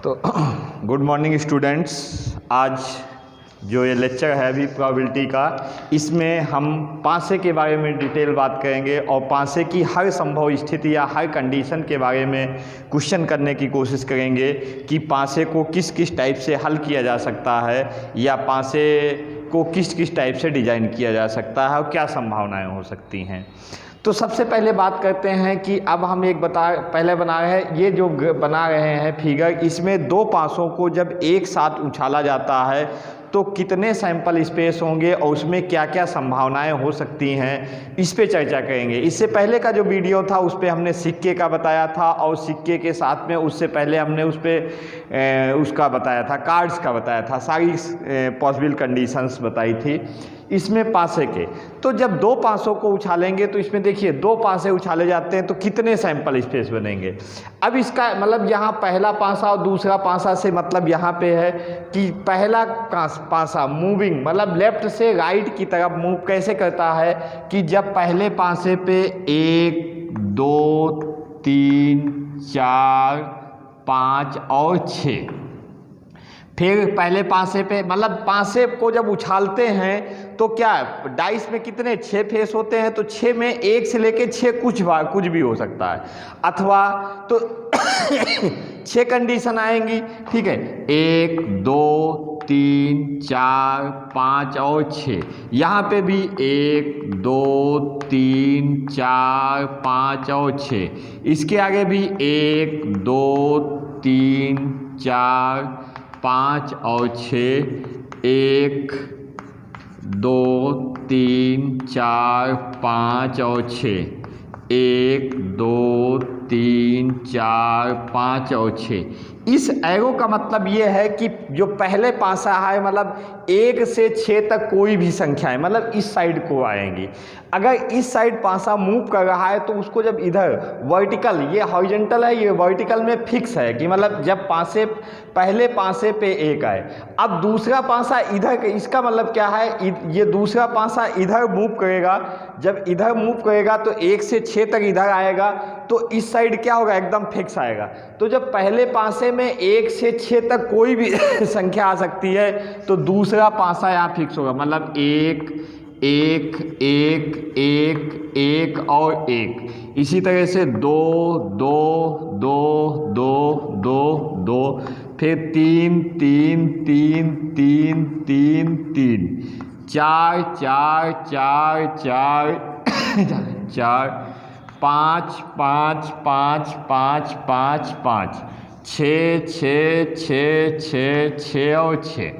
तो good morning students. आज जो ये लेक्चर है अभी प्रोबेबिलिटी का, इसमें हम पासे के बारे में डिटेल बात करेंगे और पासे की हर संभव स्थिति या हर कंडीशन के बारे में क्वेश्चन करने की कोशिश करेंगे कि पासे को किस किस टाइप से हल किया जा सकता है या पासे को किस किस टाइप से डिज़ाइन किया जा सकता है और क्या संभावनाएं हो सकती हैं। तो सबसे पहले बात करते हैं कि अब हम एक पहले बना रहे हैं, ये जो बना रहे हैं फिगर, इसमें दो पासों को जब एक साथ उछाला जाता है तो कितने सैंपल स्पेस होंगे और उसमें क्या क्या संभावनाएं हो सकती हैं, इस पे चर्चा करेंगे। इससे पहले का जो वीडियो था उस पे हमने सिक्के का बताया था और सिक्के के साथ में उससे पहले हमने उस पे उसका बताया था, कार्ड्स का बताया था, सारी पॉसिबल कंडीशंस बताई थी। इसमें पासे के तो जब दो पासों को उछालेंगे तो इसमें देखिए दो पासे उछाले जाते हैं तो कितने सैंपल स्पेस बनेंगे। अब इसका मतलब यहाँ पहला पासा और दूसरा पासा से मतलब यहाँ पे है कि पहला पासा मूविंग मतलब लेफ्ट से राइट की तरफ मूव कैसे करता है कि जब पहले पासे पे 1 2 3 4 5 और 6, फिर पहले पासे पे मतलब पासे को जब उछालते हैं तो क्या डाइस में कितने 6 फेस होते हैं, तो 6 में 1 से लेके 6 कुछ भी हो सकता है, अथवा तो 6 कंडीशन आएंगी। ठीक है, 1 2 3 4 5 और 6, यहाँ पे भी 1 2 3 4 5 और 6, इसके आगे भी 1 2 3 4 5 और 6, 1 2 3 4 5 और 6, 1 2 3 4 5 और 6। इस एरो का मतलब ये है कि जो पहले पासा है मतलब 1 से 6 तक कोई भी संख्याएं मतलब इस साइड को आएंगी। अगर इस साइड पासा मूव कर रहा है तो उसको जब इधर वर्टिकल, ये हॉरिजॉन्टल है, ये वर्टिकल में फिक्स है कि मतलब जब पासे पहले पासे पे 1 आए, अब दूसरा पासा इधर, इसका मतलब क्या है, ये दूसरा पासा इधर मूव करेगा, जब इधर मूव करेगा तो 1 से 6 तक इधर आएगा तो इस साइड क्या होगा, एकदम फिक्स आएगा। तो जब पहले पासे में 1 से 6 तक कोई भी संख्या आ सकती है तो दूसरा पासा यहाँ फिक्स होगा, मतलब 1 1 1 1 1 और 1। इसी तरह से 2 2 2 2 2 2, फिर 3 3 3 3 3 3, 4 4 4 4 4, 5 5 5 5 5 5, 6 6 6 6 6 और 6।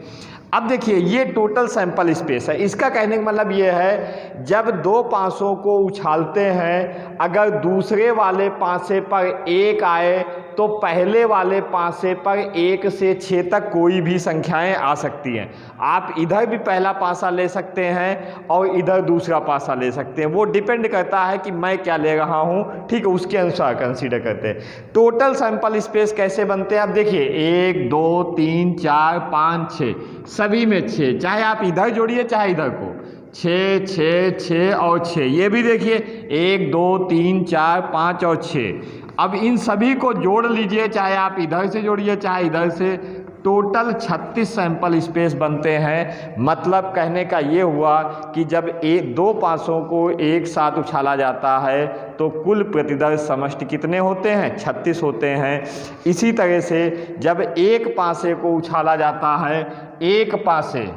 अब देखिए ये टोटल सैंपल स्पेस है। इसका कहने का मतलब ये है जब दो पासों को उछालते हैं, अगर दूसरे वाले पासे पर 1 आए तो पहले वाले पासे पर 1 से 6 तक कोई भी संख्याएं आ सकती हैं। आप इधर भी पहला पासा ले सकते हैं और इधर दूसरा पासा ले सकते हैं, वो डिपेंड करता है कि मैं क्या ले रहा हूँ। ठीक है, उसके अनुसार कंसीडर करते हैं। टोटल सैंपल स्पेस कैसे बनते हैं, अब देखिए 1 2 3 4 5 6, सभी में 6, चाहे आप इधर जोड़िए चाहे इधर को, 6 6 6 और 6। ये भी देखिए 1 2 3 4 5 और 6। अब इन सभी को जोड़ लीजिए, चाहे आप इधर से जोड़िए चाहे इधर से, टोटल 36 सैंपल स्पेस बनते हैं। मतलब कहने का ये हुआ कि जब दो पासों को एक साथ उछाला जाता है तो कुल प्रतिदर्श समष्टि कितने होते हैं, 36 होते हैं। इसी तरह से जब एक पासे को उछाला जाता है, एक पासे,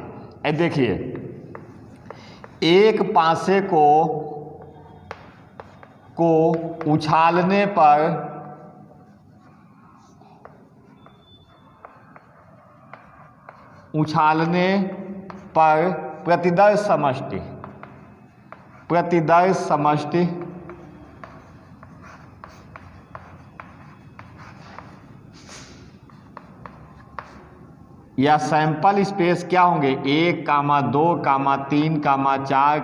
देखिए एक पासे को उछालने पर प्रतिदर्श समष्टि या सैंपल स्पेस क्या होंगे, 1 2 3 4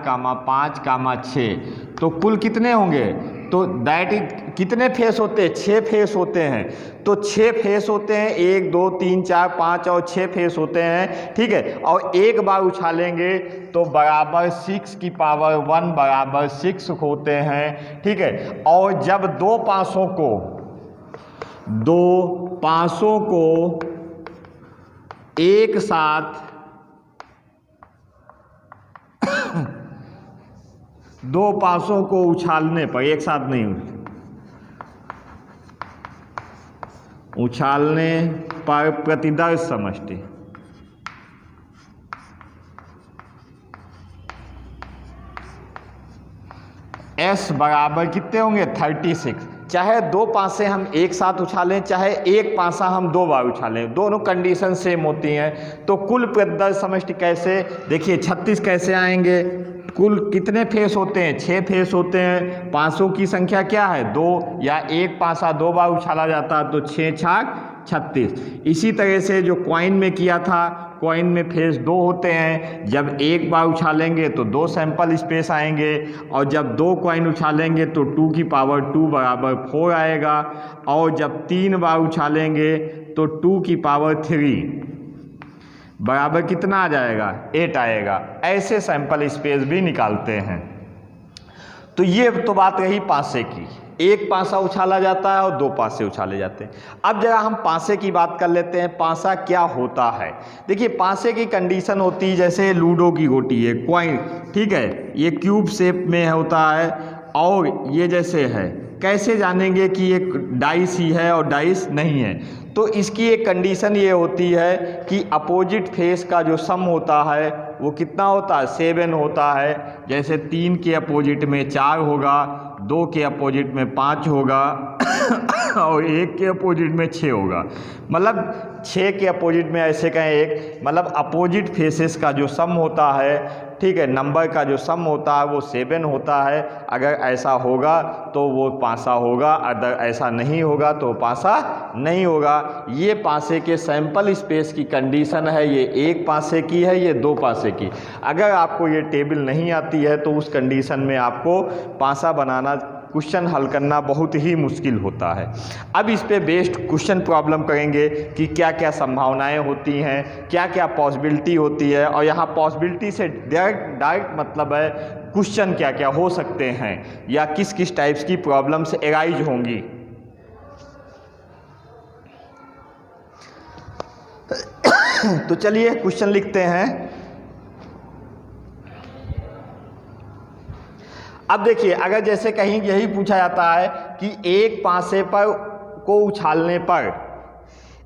5 6। तो कुल कितने होंगे, तो दैट इज कितने फेस होते हैं, 6 फेस होते हैं। तो 6 फेस होते हैं, 1 2 3 4 5 और 6 फेस होते हैं। ठीक है, और एक बार उछालेंगे तो बराबर 6 की पावर 1 बराबर 6 होते हैं। ठीक है, और जब दो पासों को दो पासों को एक साथ दो पासों को उछालने पर, एक साथ नहीं, उछालने पर प्रतिदर्श समष्टि S बराबर कितने होंगे 36। चाहे दो पासे हम एक साथ उछालें, चाहे एक पासा हम दो बार उछालें, दोनों कंडीशन सेम होती हैं। तो कुल प्रतिदर्श समष्टि कैसे, देखिए 36 कैसे आएंगे, कुल कितने फेस होते हैं 6 फेस होते हैं, पासों की संख्या क्या है 2, या एक पासा दो बार उछाला जाता है तो 6 छाक 36। इसी तरह से जो कॉइन में किया था, कॉइन में फेस 2 होते हैं, जब एक बार उछालेंगे तो 2 सैंपल स्पेस आएंगे, और जब 2 कॉइन उछालेंगे तो 2 की पावर 2 बराबर 4 आएगा, और जब 3 बार उछालेंगे तो 2 की पावर 3 बराबर कितना आ जाएगा 8 आएगा। ऐसे सैंपल स्पेस भी निकालते हैं। तो ये तो बात रही पासे की, एक पासा उछाला जाता है और 2 पासे उछाले जाते हैं। अब जरा हम पासे की बात कर लेते हैं, पासा क्या होता है। देखिए पासे की कंडीशन होती है जैसे लूडो की गोटी है, कॉइन, ठीक है, ये क्यूब शेप में होता है, और ये जैसे है, कैसे जानेंगे कि ये डाइस ही है और डाइस नहीं है। तो इसकी एक कंडीशन ये होती है कि अपोजिट फेस का जो सम होता है वो कितना होता है 7 होता है। जैसे 3 के अपोजिट में 4 होगा, 2 के अपोजिट में 5 होगा और 1 के अपोजिट में 6 होगा। मतलब 6 के अपोजिट में ऐसे कहें एक, मतलब अपोजिट फेसेस का जो सम होता है, ठीक है, नंबर का जो सम होता है वो 7 होता है। अगर ऐसा होगा तो वो पासा होगा, अगर ऐसा नहीं होगा तो पासा नहीं होगा। ये पासे के सैंपल स्पेस की कंडीशन है, ये एक पासे की है, ये 2 पासे की। अगर आपको ये टेबल नहीं आती है तो उस कंडीशन में आपको पासा बनाना, क्वेश्चन हल करना बहुत ही मुश्किल होता है। अब इस पे बेस्ड क्वेश्चन प्रॉब्लम करेंगे कि क्या क्या संभावनाएं होती हैं, क्या क्या पॉसिबिलिटी होती है, और यहाँ पॉसिबिलिटी से डायरेक्ट मतलब है क्वेश्चन क्या क्या हो सकते हैं या किस किस टाइप्स की प्रॉब्लम्स एराइज होंगी। तो चलिए क्वेश्चन लिखते हैं। अब देखिए, अगर जैसे कहीं यही पूछा जाता है कि एक पासे पर को उछालने पर,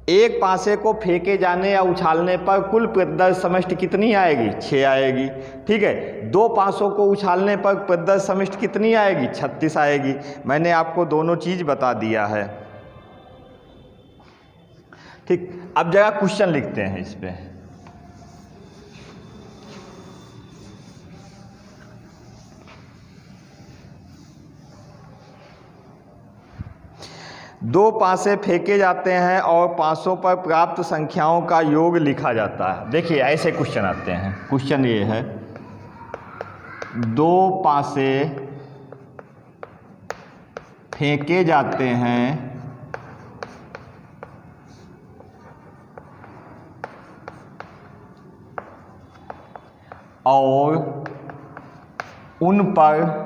एक पासे को फेंके जाने या उछालने पर कुल प्रतिदर्श समष्टि कितनी आएगी 6 आएगी, ठीक है। 2 पासों को उछालने पर प्रतिदर्श समष्टि कितनी आएगी 36 आएगी। मैंने आपको दोनों चीज बता दिया है, ठीक। अब जरा क्वेश्चन लिखते हैं इस पे। दो पासे फेंके जाते हैं और पासों पर प्राप्त संख्याओं का योग लिखा जाता है। देखिए ऐसे क्वेश्चन आते हैं। क्वेश्चन ये है, 2 पासे फेंके जाते हैं और उन पर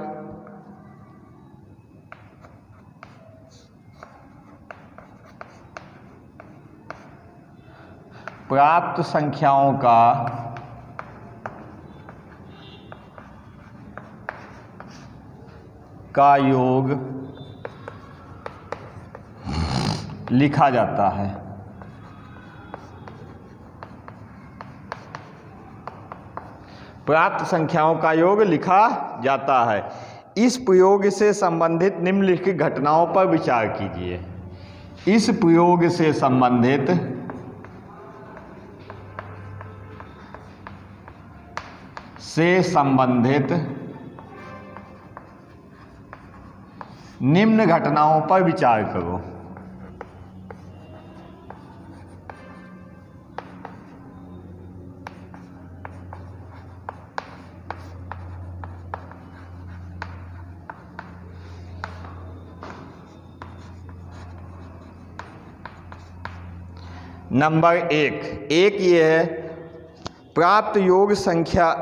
प्राप्त संख्याओं का योग लिखा जाता है। प्राप्त संख्याओं का योग लिखा जाता है। इस प्रयोग से संबंधित निम्नलिखित घटनाओं पर विचार कीजिए। इस प्रयोग से संबंधित निम्न घटनाओं पर विचार करो। नंबर 1 ये है, प्राप्त योग संख्या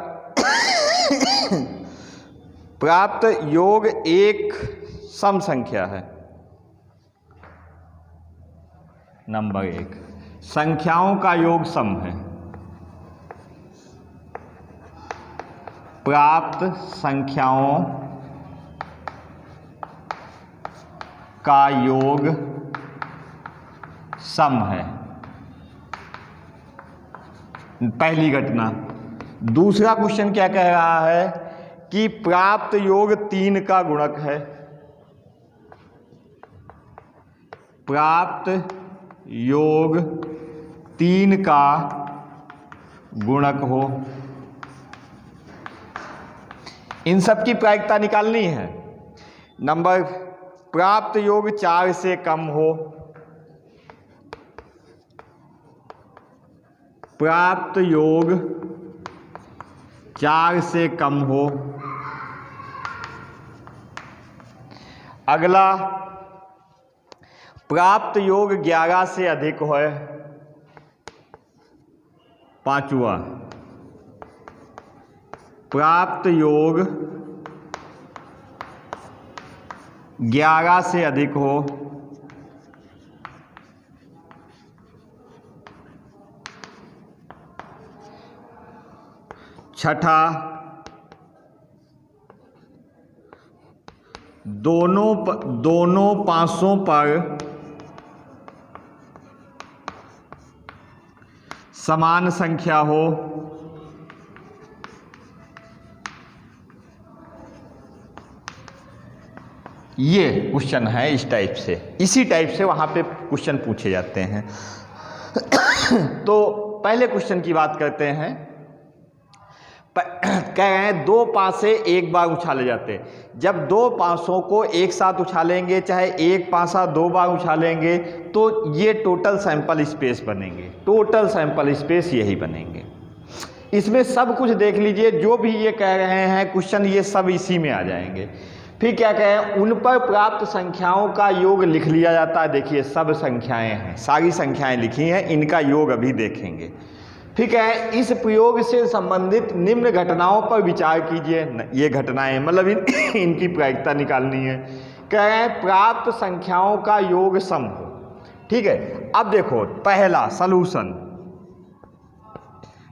प्राप्त योग एक सम संख्या है। नंबर 1 संख्याओं का योग सम है। प्राप्त संख्याओं का योग सम है, पहली घटना। दूसरा क्वेश्चन क्या कह रहा है कि प्राप्त योग 3 का गुणक है। प्राप्त योग 3 का गुणक हो। इन सब की प्रायिकता निकालनी है। नंबर प्राप्त योग 4 से कम हो। प्राप्त योग 4 से कम हो। अगला प्राप्त योग 11 से अधिक हो। पांचवा प्राप्त योग 11 से अधिक हो। छठा दोनों पासों पर समान संख्या हो। ये क्वेश्चन है इस टाइप से, इसी टाइप से वहां पे क्वेश्चन पूछे जाते हैं। तो पहले क्वेश्चन की बात करते हैं। कह रहे हैं 2 पासे एक बार उछाले जाते हैं। जब 2 पासों को एक साथ उछालेंगे, चाहे एक पासा 2 बार उछालेंगे, तो ये टोटल सैंपल स्पेस बनेंगे। टोटल सैंपल स्पेस यही बनेंगे। इसमें सब कुछ देख लीजिए, जो भी ये कह रहे हैं क्वेश्चन, ये सब इसी में आ जाएंगे। फिर क्या कहें, उन पर प्राप्त संख्याओं का योग लिख लिया जाता है। देखिए सब संख्याएं हैं, सारी संख्याएं लिखी हैं, इनका योग अभी देखेंगे। ठीक है, इस प्रयोग से संबंधित निम्न घटनाओं पर विचार कीजिए। ये घटनाएं मतलब इनकी प्रायिकता निकालनी है। कह रहे हैं प्राप्त संख्याओं का योग सम हो। ठीक है, अब देखो पहला सलूशन।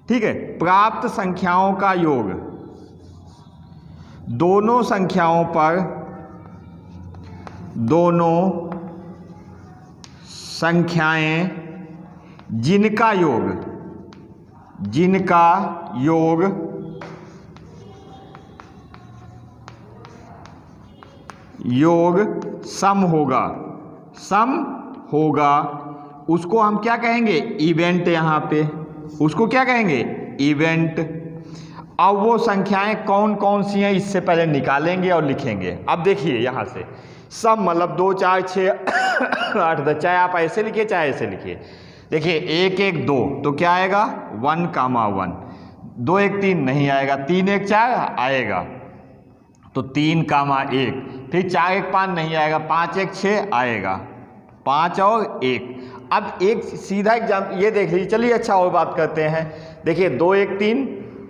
ठीक है, प्राप्त संख्याओं का योग दोनों संख्याओं पर, दोनों संख्याएं जिनका योग सम होगा, उसको हम क्या कहेंगे, इवेंट। यहाँ पे उसको क्या कहेंगे, इवेंट। अब वो संख्याएं कौन कौन सी हैं इससे पहले निकालेंगे और लिखेंगे। अब देखिए यहाँ से सम मतलब 2 4 6 8 10, चाहे आप ऐसे लिखिए चाहे ऐसे लिखिए। देखिए 1 1 2 तो क्या आएगा 1, 1, 2 1 3 नहीं आएगा, 3 1 4 आएगा तो 3, 1, फिर 4 1 5 नहीं आएगा, 5 1 6 आएगा, 5 और 1। अब एक सीधा एग्जाम ये देख लीजिए। चलिए अच्छा और बात करते हैं। देखिए 2 1 3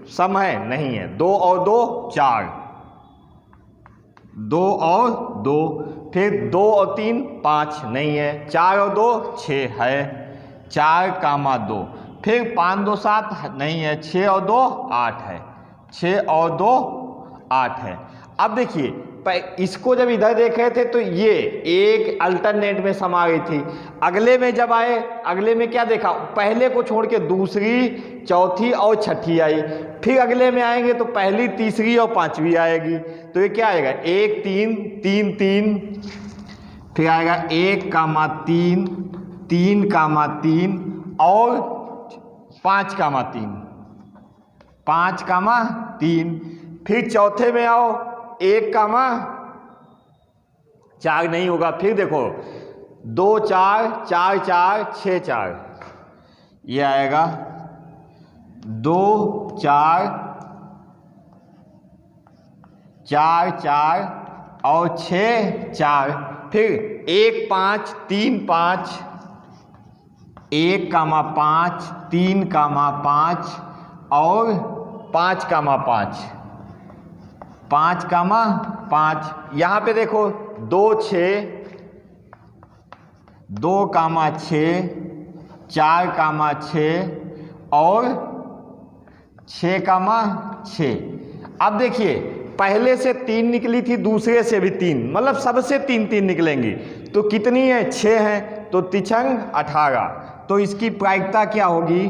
सम है, नहीं है। 2 और 2 4, 2 और 2, फिर 2 और 3 5 नहीं है, 4 और 2 6 है, 4, 2, फिर 5 2 7 नहीं है, 6 और 2 8 है, 6 और 2 8 है। अब देखिए इसको जब इधर देख रहे थे तो ये एक अल्टरनेट में समा गई थी। अगले में जब आए, अगले में क्या देखा, पहले को छोड़ के दूसरी, चौथी और छठी आई। फिर अगले में आएंगे तो पहली, तीसरी और पांचवी आएगी। तो ये क्या आएगा 1 3 3 3, फिर आएगा 1, 3, 3, 3 और 5, 3। फिर चौथे में आओ 1, 4 नहीं होगा। फिर देखो 2 4 4 4 6 4, ये आएगा 2 4 4 4 और 6 4। फिर 1 5 3 5, 1, 5 3, 5 और 5, 5, 5। यहाँ पे देखो 2 6 2,6, 4,6 और 6,6। अब देखिए पहले से 3 निकली थी, दूसरे से भी 3, मतलब सबसे 3 निकलेंगी। तो कितनी है? 6 है, तो तिछंग 18। तो इसकी प्रायिकता क्या होगी?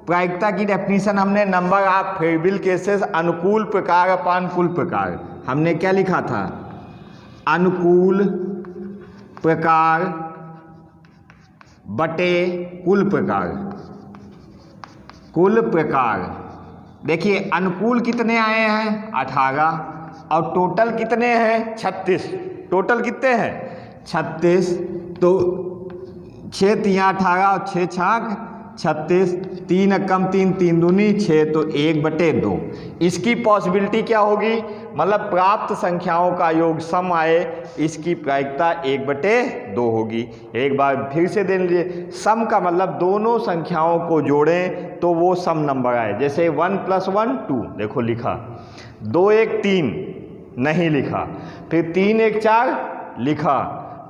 प्रायिकता की डेफिनेशन हमने नंबर ऑफ फेवरेबल केसेस, अनुकूल प्रकार अपानुकूल प्रकार, हमने क्या लिखा था? अनुकूल प्रकार बटे कुल प्रकार। देखिए अनुकूल कितने आए हैं? 18 और टोटल कितने हैं? 36। टोटल कितने हैं? 36। तो 6 तिया 18 और 6 छाक 36, 3 कम 3, 3 दूनी 6, तो 1/2। इसकी पॉसिबिलिटी क्या होगी? मतलब प्राप्त संख्याओं का योग सम आए, इसकी प्रायिकता 1/2 होगी। एक बार फिर से देख लीजिए, सम का मतलब दोनों संख्याओं को जोड़ें तो वो सम नंबर आए। जैसे 1 + 1 2, देखो लिखा, 2 1 3 नहीं लिखा, फिर 3 1 4 लिखा,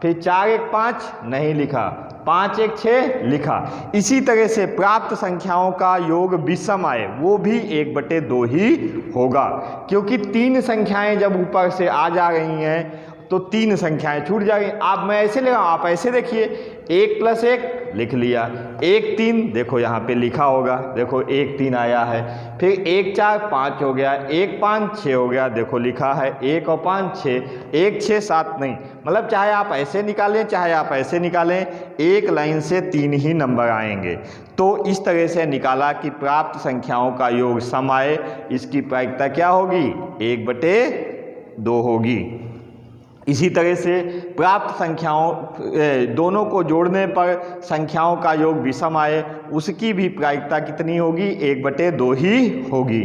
फिर 4 1 5 नहीं लिखा, 5 1 6 लिखा। इसी तरह से प्राप्त संख्याओं का योग विषम आए वो भी 1/2 ही होगा, क्योंकि 3 संख्याएं जब ऊपर से आ जा रही हैं तो 3 संख्याएं छूट जाएंगी। आप मैं ऐसे ले रहा हूँ, आप ऐसे देखिए, 1 + 1 लिख लिया, 1 3 देखो यहाँ पे लिखा होगा, देखो 1 3 आया है, फिर 1 4 5 हो गया, 1 5 6 हो गया, देखो लिखा है 1 और 5 6, 1 6 7 नहीं, मतलब चाहे आप ऐसे निकालें चाहे आप ऐसे निकालें, एक लाइन से 3 ही नंबर आएंगे। तो इस तरह से निकाला कि प्राप्त संख्याओं का योग सम आए, इसकी प्रायिकता क्या होगी? 1/2 होगी। इसी तरह से प्राप्त संख्याओं दोनों को जोड़ने पर संख्याओं का योग विषम आए, उसकी भी प्रायिकता कितनी होगी? 1/2 ही होगी।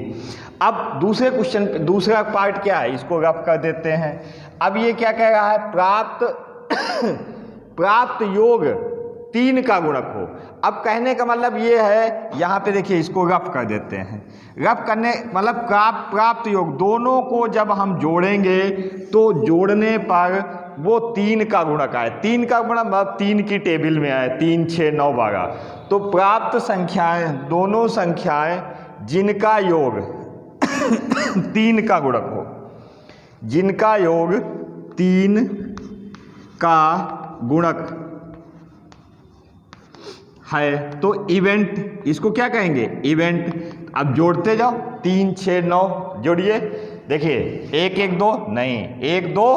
अब दूसरे क्वेश्चन, दूसरा पार्ट क्या है, इसको रफ कर देते हैं। अब ये क्या कह रहा है? प्राप्त योग 3 का गुणक हो। अब कहने का मतलब ये है, यहाँ पे देखिए इसको रफ कर देते हैं। रफ करने मतलब प्राप्त योग दोनों को जब हम जोड़ेंगे तो जोड़ने पर वो 3 का गुणक आए। 3 का गुणक मतलब 3 की टेबल में आए, 3 6 9 12। तो प्राप्त संख्याएं, दोनों संख्याएं जिनका योग 3 का गुणक हो, जिनका योग 3 का गुणक है, तो इवेंट, इसको क्या कहेंगे? इवेंट। अब जोड़ते जाओ, 3 6 9 जोड़िए, देखिए 1 1 2 नहीं, 1 2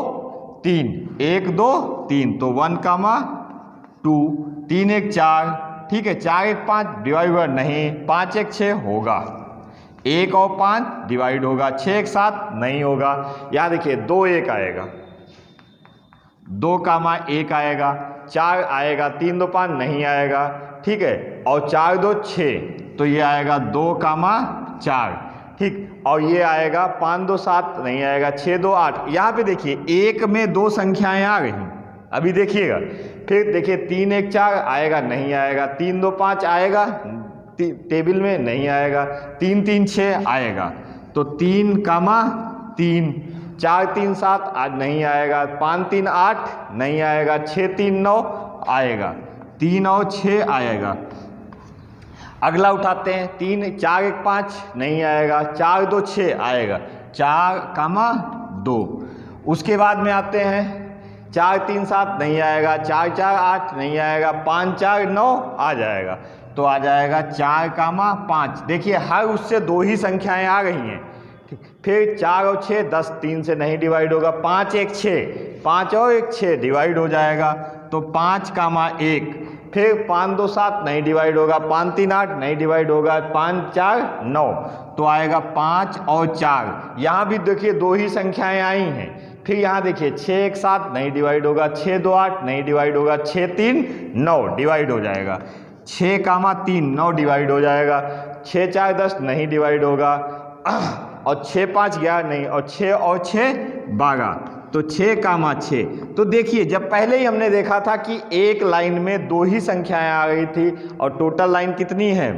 3, 1 2 3, तो 1, 2, 3 1 4, ठीक है, 4 1 5 डिवाइड नहीं, 5 1 6 होगा, 1 और 5 डिवाइड होगा, 6 1 7 नहीं होगा। यहाँ देखिए 2 1 आएगा, 2, 1 आएगा, 4 आएगा, 3 2 5 नहीं आएगा, ठीक है, और 4 2 6, तो ये आएगा 2, 4, ठीक, और ये आएगा 5 2 7 नहीं आएगा, 6 2 8। यहाँ पे देखिए 1 में 2 संख्याएं आ गई, अभी देखिएगा, फिर देखिए 3 1 4 आएगा नहीं आएगा, 3 2 5 आएगा टेबल में नहीं आएगा, 3 3 6 आएगा, तो 3, 3, 4 3 7 आज नहीं आएगा, 5 3 8 नहीं आएगा, 6 3 9 आएगा, 3 और 6 आएगा। अगला उठाते हैं, 3 4 1 5 नहीं आएगा, 4 2 6 आएगा, 4, 2। उसके बाद में आते हैं 4 3 7 नहीं आएगा, 4 4 8 नहीं आएगा, 5 4 9 आ जाएगा, तो आ जाएगा 4, 5। देखिए हर उससे 2 ही संख्याएं आ रही हैं, फिर 4 और 6 10, 3 से नहीं डिवाइड होगा, 5 1 6, 5 और 1 6 डिवाइड हो जाएगा, तो 5, 1, फिर 5 2 7 नहीं डिवाइड होगा, 5 3 8 नहीं डिवाइड होगा, 5 4 9, तो आएगा 5 और 4। यहाँ भी देखिए 2 ही संख्याएं आई हैं, फिर यहाँ देखिए 6 1 7 नहीं डिवाइड होगा, 6 2 8 नहीं डिवाइड होगा, 6 3 9 डिवाइड हो जाएगा, 6, 3 9 डिवाइड हो जाएगा, 6 4 10 नहीं डिवाइड होगा, और 6 5 11 नहीं, और 6 और 6 12, तो 6, 6। तो देखिए जब पहले ही हमने देखा था कि एक लाइन में 2 ही संख्याएं आ गई थी और टोटल लाइन कितनी है?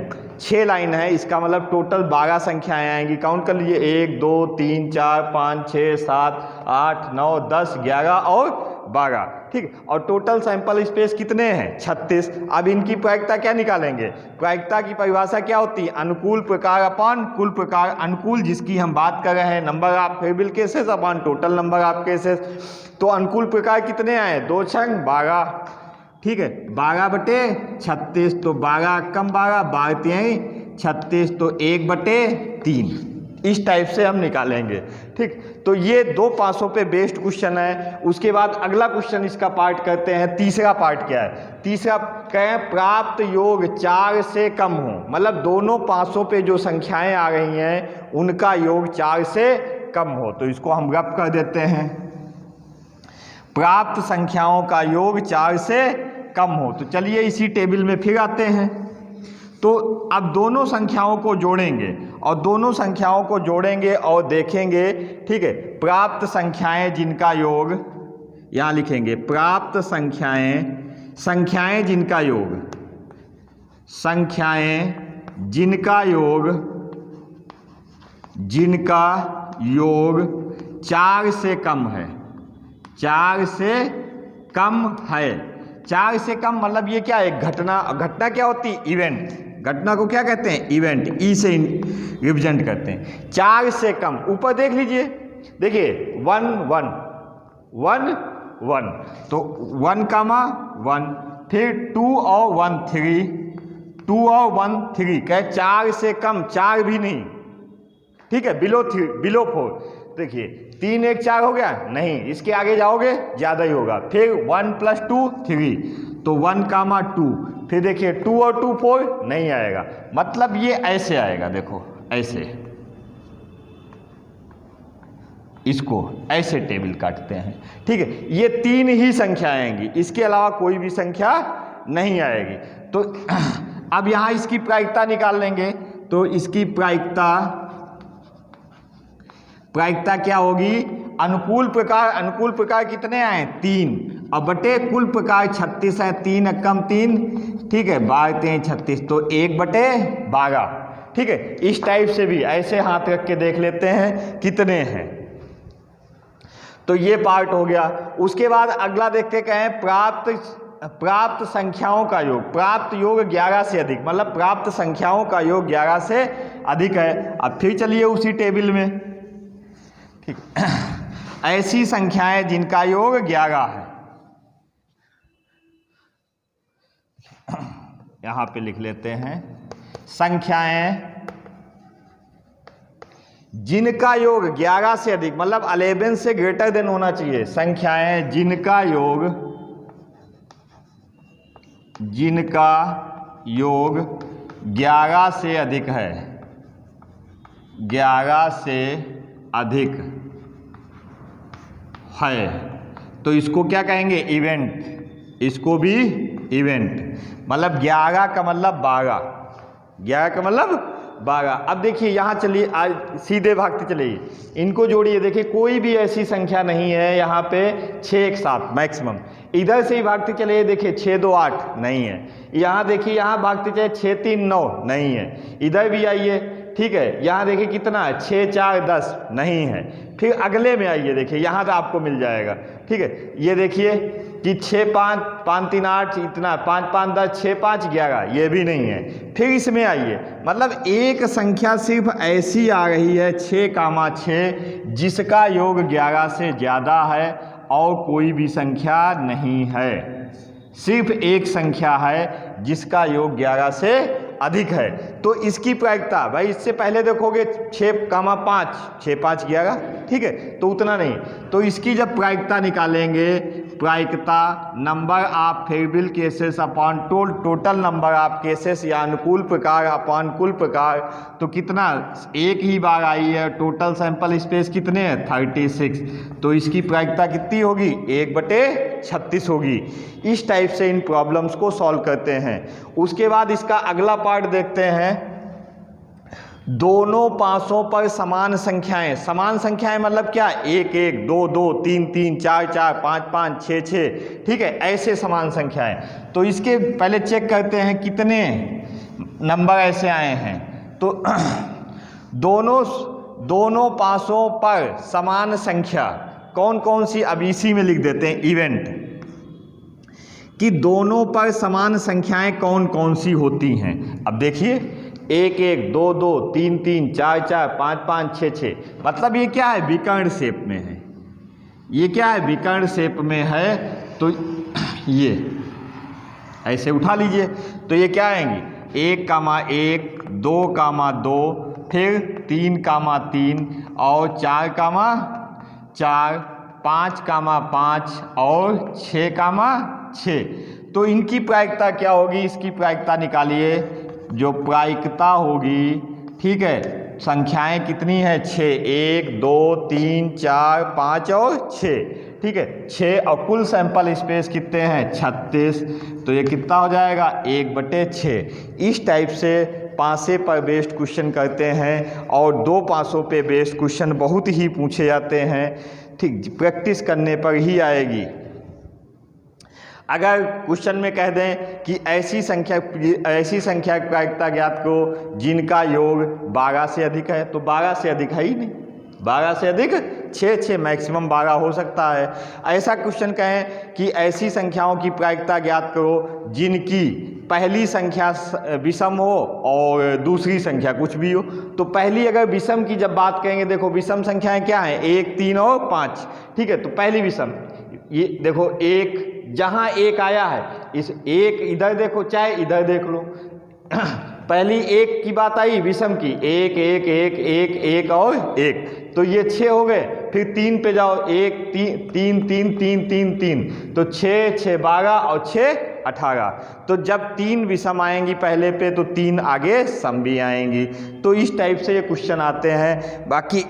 6 लाइन है, इसका मतलब टोटल 12 संख्याएं आएंगी। काउंट कर लीजिए, 1 2 3 4 5 6 7 8 9 10 11 और 12, ठीक। और टोटल सैंपल स्पेस कितने हैं? 36। अब इनकी प्रायिकता क्या निकालेंगे? प्रायिकता की परिभाषा क्या होती है? अनुकूल प्रकार अपान कुल प्रकार। अनुकूल जिसकी हम बात कर रहे हैं, number of favourable cases upon total number of cases. तो अनुकूल प्रकार कितने आए? 2 छंग 12, ठीक है, 12/36। तो 12 कम 12 36, तो 1/3। इस टाइप से हम निकालेंगे, ठीक। तो ये 2 पासों पे बेस्ड क्वेश्चन है। उसके बाद अगला क्वेश्चन इसका पार्ट करते हैं। तीसरा पार्ट क्या है? तीसरा कहें प्राप्त योग 4 से कम हो, मतलब दोनों पासों पे जो संख्याएं आ रही हैं उनका योग 4 से कम हो। तो इसको हम रफ कर देते हैं, प्राप्त संख्याओं का योग 4 से कम हो। तो चलिए इसी टेबल में फिर आते हैं। तो अब दोनों संख्याओं को जोड़ेंगे और दोनों संख्याओं को जोड़ेंगे और देखेंगे, ठीक है, प्राप्त संख्याएं जिनका योग, यहाँ लिखेंगे प्राप्त संख्याएं जिनका योग, संख्याएं जिनका योग 4 से कम है, 4 से कम है। 4 से कम मतलब ये क्या है? घटना क्या होती है? इवेंट। घटना को क्या कहते हैं? इवेंट। ई से रिप्रेजेंट करते हैं। 4 से कम, ऊपर देख लीजिए, देखिए 1 1 1 1, तो 1 कामा 1, फिर 2 और 1 3, 2 और 1 3, कहे 4 से कम, 4 भी नहीं, ठीक है, बिलो 4। देखिए 3 1 4 हो गया? नहीं, इसके आगे जाओगे ज़्यादा ही होगा। फिर 1 + 2 3, तो 1 कामा 2, फिर देखिए 2 और 2 4, नहीं आएगा। मतलब ये ऐसे आएगा, देखो ऐसे, इसको ऐसे टेबल काटते हैं, ठीक है। ये 3 ही संख्या आएंगी, इसके अलावा कोई भी संख्या नहीं आएगी। तो अब यहाँ इसकी प्रायिकता निकाल लेंगे। तो इसकी प्रायिकता क्या होगी? अनुकूल प्रकार कितने आए? 3, और बटे कुल प्रकार 36 है, 3 कम 3, ठीक है, 12 3 36, तो 1/12, ठीक है। इस टाइप से भी ऐसे हाथ रख के देख लेते हैं कितने हैं। तो ये पार्ट हो गया। उसके बाद अगला देखते कहें प्राप्त संख्याओं का योग। प्राप्त योग 11 से अधिक, मतलब प्राप्त संख्याओं का योग 11 से अधिक है। अब फिर चलिए उसी टेबल में, ठीक, ऐसी संख्याएं जिनका योग 11 है, यहां पे लिख लेते हैं, संख्याएं जिनका योग 11 से अधिक, मतलब 11 से ग्रेटर देन होना चाहिए। संख्याएं जिनका योग 11 से अधिक है, 11 से अधिक है, तो इसको क्या कहेंगे? इवेंट। इसको भी इवेंट, मतलब 11 का मतलब 12, 11 का मतलब 12। अब देखिए यहाँ चलिए, आज सीधे भागते चलिए, इनको जोड़िए। देखिए कोई भी ऐसी संख्या नहीं है यहाँ पे 6 एक साथ मैक्सिमम। इधर से ही भागते चलिए, देखिए 6 2 8 नहीं है। यहाँ देखिए, यहाँ भागते चलिए 6 3 9 नहीं है। इधर भी आइए, ठीक है, यहाँ देखिए कितना है? 6 4 10 नहीं है। फिर अगले में आइए, देखिए यहाँ तो आपको मिल जाएगा, ठीक है। ये देखिए कि 6 5 5 3 8 इतना, 5 5 10 6 5 11, ये भी नहीं है। फिर इसमें आइए, मतलब एक संख्या सिर्फ ऐसी आ रही है 6, जिसका योग 11 से ज़्यादा है और कोई भी संख्या नहीं है। सिर्फ एक संख्या है जिसका योग 11 से अधिक है। तो इसकी प्रायिकता, भाई इससे पहले देखोगे 6, 5 6 5 11, ठीक है, तो उतना नहीं। तो इसकी जब प्रायिकता निकालेंगे, प्रायिकता number of favourable cases upon total number of cases, या अनुकूल प्रकार अपॉन कुल प्रकार, तो कितना? एक ही बार आई है। टोटल सैंपल स्पेस कितने हैं? 36। तो इसकी प्रायिकता कितनी होगी? 1/36 होगी। इस टाइप से इन प्रॉब्लम्स को सॉल्व करते हैं। उसके बाद इसका अगला पार्ट देखते हैं, दोनों पासों पर समान संख्याएं। समान संख्याएं मतलब क्या? 1 1 2 2 3 3 4 4 5 5 6 6, ठीक है, ऐसे समान संख्याएं। तो इसके पहले चेक करते हैं कितने नंबर ऐसे आए हैं। तो दोनों पासों पर समान संख्या कौन कौन सी, अब इसी में लिख देते हैं इवेंट, कि दोनों पर समान संख्याएं कौन कौन सी होती हैं। अब देखिए 1 1 2 2 3 3 4 4 5 5 6 6, मतलब ये क्या है, विकर्ण शेप में है। ये क्या है, विकर्ण शेप में है। तो ये ऐसे उठा लीजिए, तो ये क्या आएंगी, 1 कामा 1, 2 कामा 2, फिर 3 कामा 3 और 4 कामा 4, 5 कामा 5 और 6 कामा 6। तो इनकी प्रायिकता क्या होगी, इसकी प्रायिकता निकालिए। जो प्रायिकता होगी, ठीक है, संख्याएं कितनी है, 6, 1 2 3 4 5 और 6, ठीक है 6, और कुल सैंपल स्पेस कितने हैं, 36। तो ये कितना हो जाएगा, 1/6। इस टाइप से पासे पर बेस्ड क्वेश्चन करते हैं, और 2 पासों पे बेस्ड क्वेश्चन बहुत ही पूछे जाते हैं, ठीक, प्रैक्टिस करने पर ही आएगी। अगर क्वेश्चन में कह दें कि ऐसी संख्या की प्रायिकता ज्ञात करो जिनका योग 12 से अधिक है, तो 12 से अधिक है ही नहीं, 12 से अधिक 6 मैक्सिमम 12 हो सकता है। ऐसा क्वेश्चन कहें कि ऐसी संख्याओं की प्रायिकता ज्ञात करो जिनकी पहली संख्या विषम हो और दूसरी संख्या कुछ भी हो। तो पहली अगर विषम की जब बात करेंगे, देखो विषम संख्याएं क्या हैं, 1 3 और 5, ठीक है। तो पहली विषम, ये देखो 1, जहाँ 1 आया है, इस 1 इधर देखो चाहे इधर देख लो, पहली 1 की बात आई विषम की, 1 1 1 1 1 और 1, तो ये 6 हो गए। फिर 3 पे जाओ, 1 3 3 3 3 3 3, तो 6 6 12 और 6 18। तो जब 3 विषम आएंगी पहले पे, तो 3 आगे सम भी आएंगी। तो इस टाइप से ये क्वेश्चन आते हैं। बाकी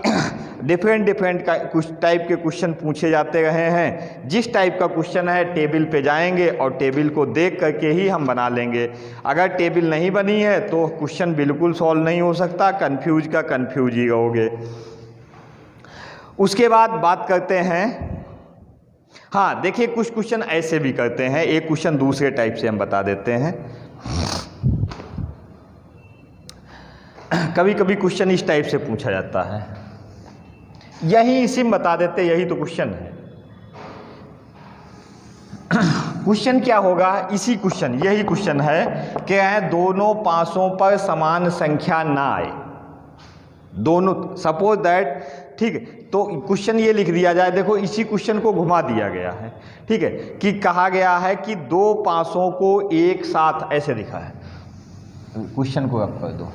डिफरेंट का कुछ टाइप के क्वेश्चन पूछे जाते रहे हैं। जिस टाइप का क्वेश्चन है टेबल पे जाएंगे और टेबल को देख करके ही हम बना लेंगे। अगर टेबल नहीं बनी है तो क्वेश्चन बिल्कुल सॉल्व नहीं हो सकता, कंफ्यूज ही रहोगे। उसके बाद बात करते हैं, हाँ देखिए कुछ क्वेश्चन ऐसे भी करते हैं, एक क्वेश्चन दूसरे टाइप से हम बता देते हैं। कभी कभी क्वेश्चन इस टाइप से पूछा जाता है, यही इसी में बता देते, यही तो क्वेश्चन है। क्वेश्चन क्या होगा, इसी क्वेश्चन, यही क्वेश्चन है कि दोनों पासों पर समान संख्या ना आए, दोनों, सपोज दैट, ठीक है। तो क्वेश्चन ये लिख दिया जाए, देखो इसी क्वेश्चन को घुमा दिया गया है, ठीक है, कि कहा गया है कि 2 पासों को एक साथ, ऐसे लिखा है, क्वेश्चन को रब कर दो,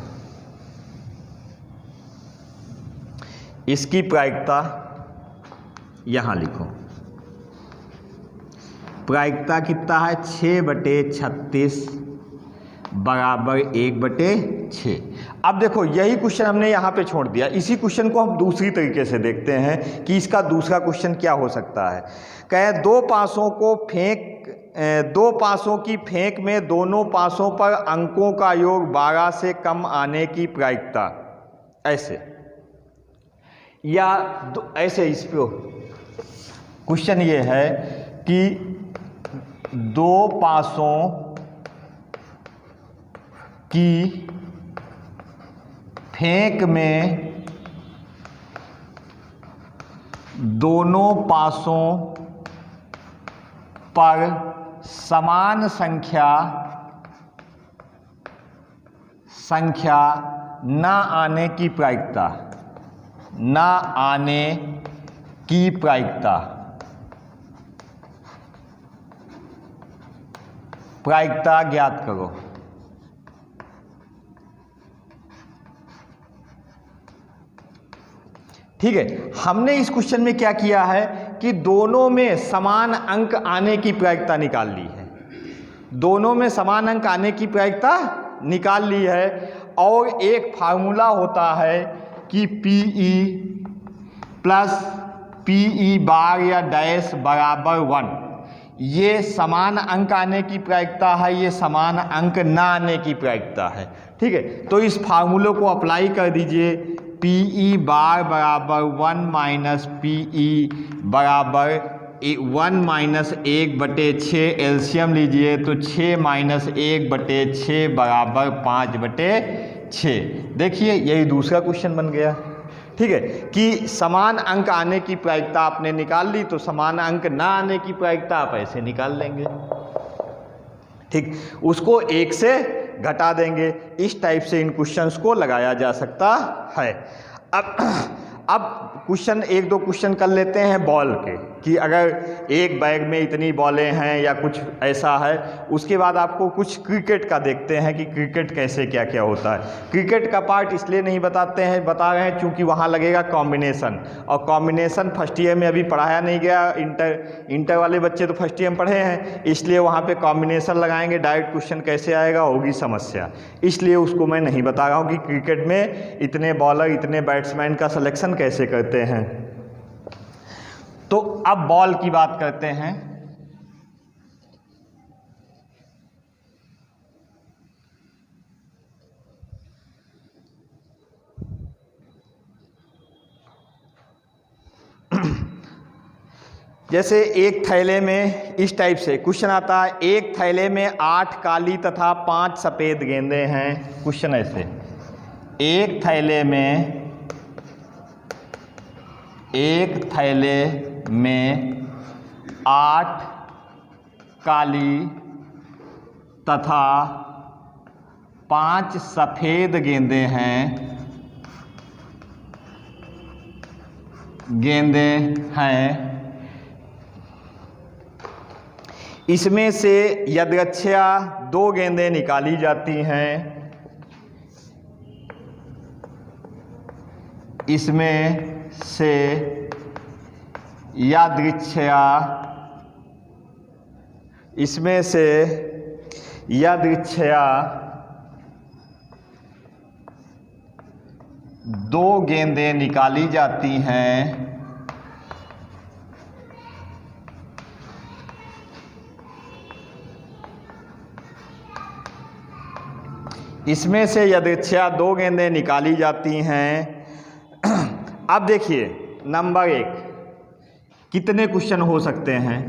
इसकी प्रायिकता यहां लिखो, प्रायिकता कितना है, 6/36 बराबर 1/6। अब देखो यही क्वेश्चन हमने यहाँ पे छोड़ दिया, इसी क्वेश्चन को हम दूसरी तरीके से देखते हैं कि इसका दूसरा क्वेश्चन क्या हो सकता है। कहे 2 पासों की फेंक में दोनों पासों पर अंकों का योग 12 से कम आने की प्रायिकता, ऐसे, या ऐसे, इस पे क्वेश्चन ये है कि 2 पासों की फेंक में दोनों पासों पर समान संख्या न आने की प्रायिकता, न आने की प्रायिकता ज्ञात करो। ठीक है, हमने इस क्वेश्चन में क्या किया है कि दोनों में समान अंक आने की प्रायिकता निकाल ली है, दोनों में समान अंक आने की प्रायिकता निकाल ली है। और एक फार्मूला होता है कि PE प्लस PE बार या डैश बराबर 1, ये समान अंक आने की प्रायिकता है, ये समान अंक ना आने की प्रायिकता है। ठीक है, तो इस फार्मूले को अप्लाई कर दीजिए, PE बार बराबर 1 माइनस PE बराबर 1 माइनस 1/6 एलसीएम लीजिए तो 6 माइनस 1/6 बराबर 5/6। देखिए यही दूसरा क्वेश्चन बन गया। ठीक है कि समान अंक आने की प्रायिकता आपने निकाल ली, तो समान अंक ना आने की प्रायिकता आप ऐसे निकाल लेंगे। ठीक, उसको 1 से घटा देंगे। इस टाइप से इन क्वेश्चंस को लगाया जा सकता है। अब क्वेश्चन 1-2 क्वेश्चन कर लेते हैं बॉल के, कि अगर एक बैग में इतनी बॉलें हैं या कुछ ऐसा है। उसके बाद आपको कुछ क्रिकेट का देखते हैं कि क्रिकेट कैसे क्या क्या होता है। क्रिकेट का पार्ट इसलिए नहीं बता रहे हैं क्योंकि वहाँ लगेगा कॉम्बिनेशन, और कॉम्बिनेशन फर्स्ट ईयर में अभी पढ़ाया नहीं गया। इंटर वाले बच्चे तो फर्स्ट ईयर में पढ़े हैं, इसलिए वहाँ पे कॉम्बिनेशन लगाएंगे। डायरेक्ट क्वेश्चन कैसे आएगा होगी समस्या, इसलिए उसको मैं नहीं बता रहा हूँ कि क्रिकेट में इतने बॉलर इतने बैट्समैन का सिलेक्शन कैसे करते हैं। तो अब बॉल की बात करते हैं। जैसे एक थैले में इस टाइप से क्वेश्चन आता है, एक थैले में 8 काली तथा 5 सफ़ेद गेंदें हैं। क्वेश्चन ऐसे, एक थैले में 8 काली तथा 5 सफ़ेद गेंदें हैं। इसमें से यदृच्छया 2 गेंदें निकाली जाती हैं। इसमें से यादृच्छया 2 गेंदें निकाली जाती हैं। इसमें से यदृच्छया 2 गेंदें निकाली जाती हैं। अब देखिए नंबर 1, कितने क्वेश्चन हो सकते हैं?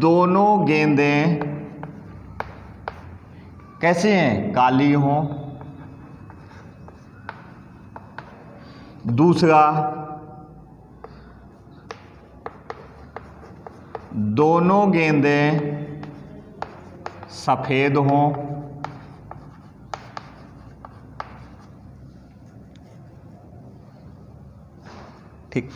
दोनों गेंदें कैसे हैं? काली हों। दूसरा, दोनों गेंदें सफ़ेद हों। ठीक,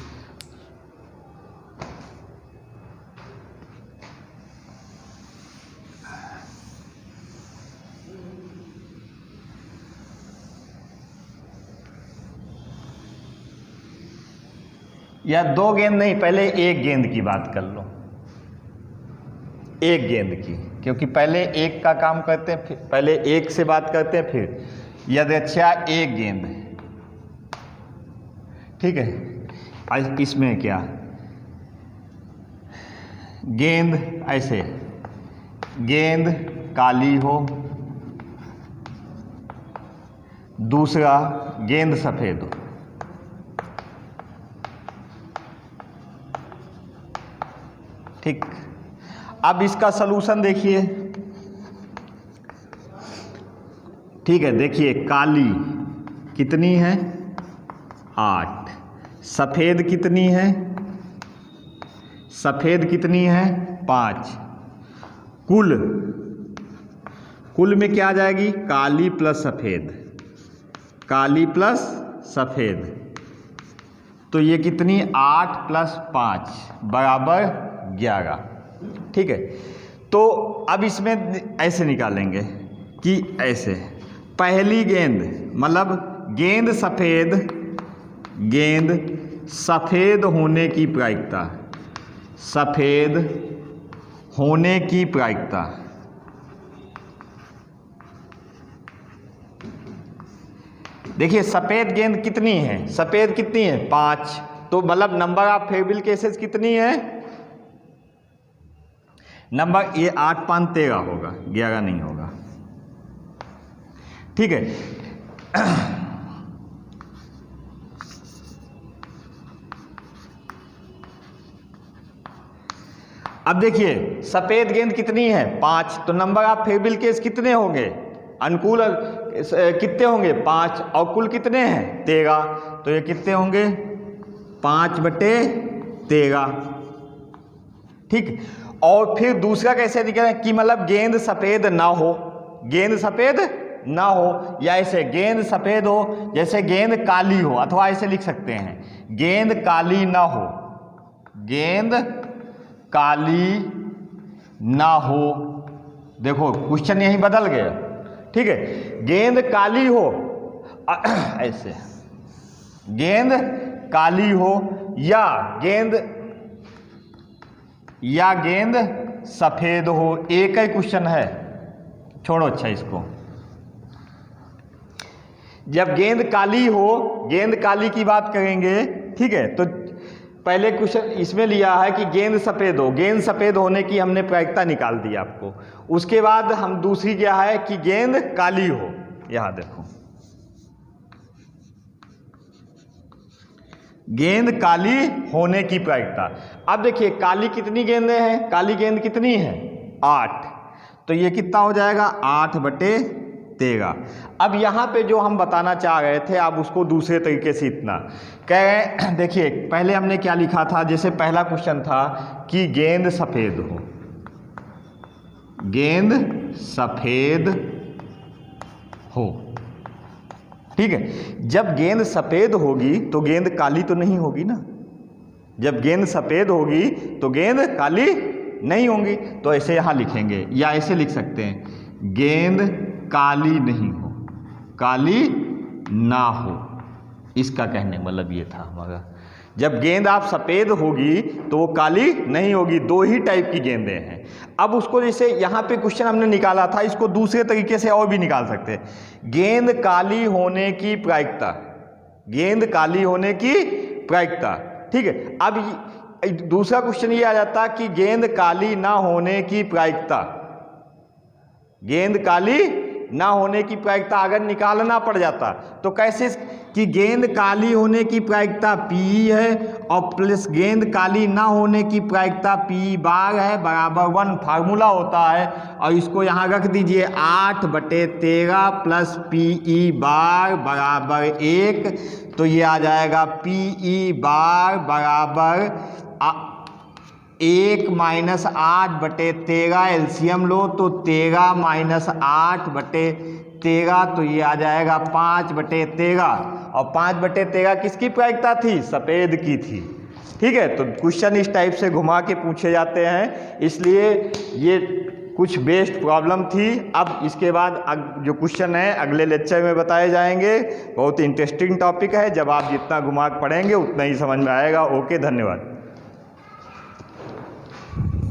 या 2 गेंद नहीं, पहले एक गेंद की बात कर लो। एक गेंद की, क्योंकि पहले एक का काम करते हैं, फिर पहले एक से बात करते हैं, फिर यदृच्छया 1 गेंद। ठीक है, इसमें क्या गेंद ऐसे, गेंद काली हो। दूसरा, गेंद सफ़ेद हो। ठीक, अब इसका सलूशन देखिए। ठीक है, देखिए काली कितनी है? 8। सफ़ेद कितनी है? सफ़ेद कितनी है? 5। कुल में क्या आ जाएगी? काली प्लस सफ़ेद, काली प्लस सफ़ेद। तो ये कितनी? 8 + 5 बराबर 11। ठीक है, तो अब इसमें ऐसे निकालेंगे कि ऐसे, पहली गेंद मतलब गेंद सफ़ेद होने की प्रायिकता, सफ़ेद होने की प्रायिकता। देखिए सफ़ेद गेंद कितनी है? सफ़ेद कितनी है? 5। तो मतलब नंबर ऑफ फेवरेबल केसेस कितनी है? नंबर ये 8 × 5 = 13 होगा, 11 नहीं होगा। ठीक है, अब देखिए सफ़ेद गेंद कितनी है 5, तो नंबर ऑफ फेविल केस कितने होंगे, अनुकूल कितने होंगे 5, और कुल कितने हैं 13, तो ये कितने होंगे 5/13। ठीक, और फिर दूसरा कैसे दिखाएं कि मतलब गेंद सफ़ेद ना हो, गेंद सफ़ेद ना हो, या ऐसे गेंद सफ़ेद हो, जैसे गेंद काली हो, अथवा ऐसे लिख सकते हैं गेंद काली ना हो, गेंद काली ना हो। देखो क्वेश्चन यही बदल गया। ठीक है, गेंद काली हो ऐसे, गेंद काली हो या गेंद सफेद हो, एक ही क्वेश्चन है, छोड़ो। अच्छा इसको, जब गेंद काली हो, गेंद काली की बात करेंगे। ठीक है, तो पहले क्वेश्चन इसमें लिया है कि गेंद सफ़ेद हो, गेंद सफ़ेद होने की हमने प्रायिकता निकाल दी आपको। उसके बाद हम दूसरी क्या है कि गेंद काली हो, यहां देखो गेंद काली होने की प्रायिकता। अब देखिए काली कितनी गेंदें हैं, काली गेंद कितनी है 8, तो ये कितना हो जाएगा 8/13। अब यहाँ पे जो हम बताना चाह रहे थे आप उसको दूसरे तरीके से इतना कह रहे, देखिए पहले हमने क्या लिखा था, जैसे पहला क्वेश्चन था कि गेंद सफ़ेद हो, गेंद सफ़ेद हो। ठीक है, जब गेंद सफ़ेद होगी तो गेंद काली तो नहीं होगी ना, जब गेंद सफ़ेद होगी तो गेंद काली नहीं होंगी, तो ऐसे यहाँ लिखेंगे, या ऐसे लिख सकते हैं गेंद काली नहीं हो, काली ना हो। इसका कहने का मतलब ये था हमारा, जब गेंद आप सफ़ेद होगी तो वो काली नहीं होगी, दो ही टाइप की गेंदें हैं। अब उसको जैसे यहाँ पे क्वेश्चन हमने निकाला था, इसको दूसरे तरीके से और भी निकाल सकते हैं। गेंद काली होने की प्रायिकता, गेंद काली होने की प्रायिकता। ठीक है, अब दूसरा क्वेश्चन ये आ जाता कि गेंद काली ना होने की प्रायिकता, गेंद काली ना होने की प्रायिकता अगर निकालना पड़ जाता तो कैसे, कि गेंद काली होने की प्रायिकता P है और प्लस गेंद काली ना होने की प्रायिकता P बार है बराबर 1 फार्मूला होता है, और इसको यहाँ रख दीजिए 8/13 प्लस PE बार बराबर 1, तो ये आ जाएगा PE बार बराबर 1 - 8/13, एलसीएम लो तो 13 - 8/13, तो ये आ जाएगा 5/13, और 5/13 किसकी प्रायिकता थी, सफ़ेद की थी। ठीक है, तो क्वेश्चन इस टाइप से घुमा के पूछे जाते हैं, इसलिए ये कुछ बेस्ड प्रॉब्लम थी। अब इसके बाद जो क्वेश्चन है अगले लेक्चर में बताए जाएंगे, बहुत इंटरेस्टिंग टॉपिक है, जब आप जितना घुमा के पढ़ेंगे उतना ही समझ में आएगा। ओके, धन्यवाद।